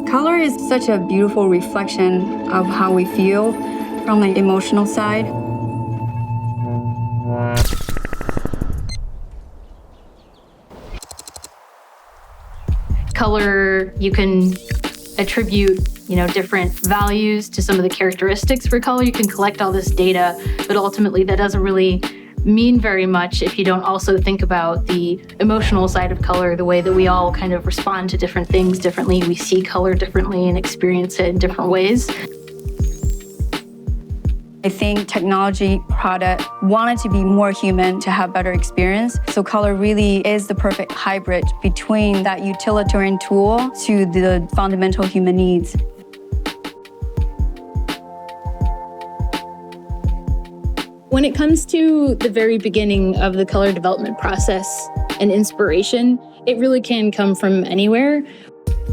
Color is such a beautiful reflection of how we feel from the emotional side. Color, you can attribute, different values to some of the characteristics for color. You can collect all this data, but ultimately that doesn't really mean very much if you don't also think about the emotional side of color, the way that we all kind of respond to different things differently. We see color differently and experience it in different ways. I think technology product wanted to be more human to have better experience. So color really is the perfect hybrid between that utilitarian tool to the fundamental human needs. When it comes to the very beginning of the color development process and inspiration, it really can come from anywhere.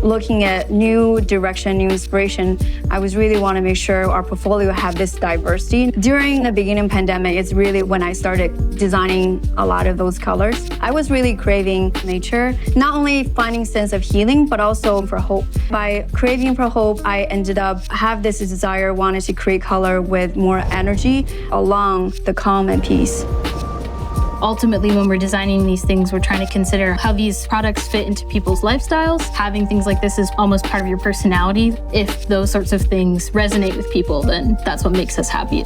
Looking at new direction, new inspiration, I was really want to make sure our portfolio have this diversity. During the beginning of the pandemic, it's really when I started designing a lot of those colors. I was really craving nature, not only finding sense of healing, but also for hope. By craving for hope, I ended up have this desire, wanted to create color with more energy along the calm and peace. Ultimately, when we're designing these things, we're trying to consider how these products fit into people's lifestyles. Having things like this is almost part of your personality. If those sorts of things resonate with people, then that's what makes us happy.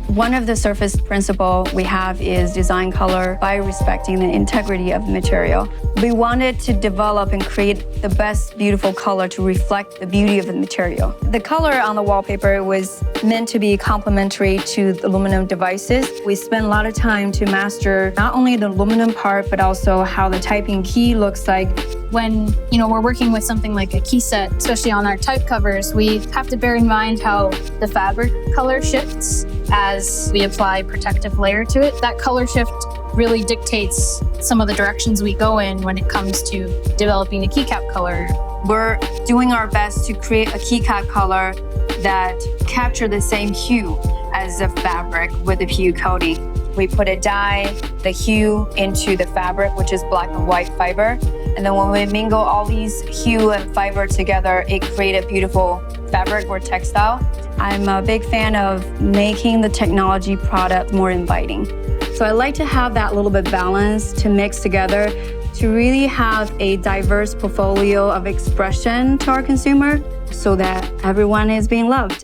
One of the surface principles we have is design color by respecting the integrity of the material. We wanted to develop and create the best beautiful color to reflect the beauty of the material. The color on the wallpaper was meant to be complementary to the aluminum devices. We spent a lot of time to master not only the aluminum part, but also how the typing key looks like. When, we're working with something like a key set, especially on our type covers, we have to bear in mind how the fabric color shifts as we apply protective layer to it. That color shift really dictates some of the directions we go in when it comes to developing a keycap color. We're doing our best to create a keycap color that capture the same hue as the fabric with the hue coating. We put a dye, the hue into the fabric, which is black and white fiber. And then when we mingle all these hue and fiber together, it creates a beautiful fabric or textile. I'm a big fan of making the technology product more inviting. So I like to have that little bit balance to mix together to really have a diverse portfolio of expression to our consumer so that everyone is being loved.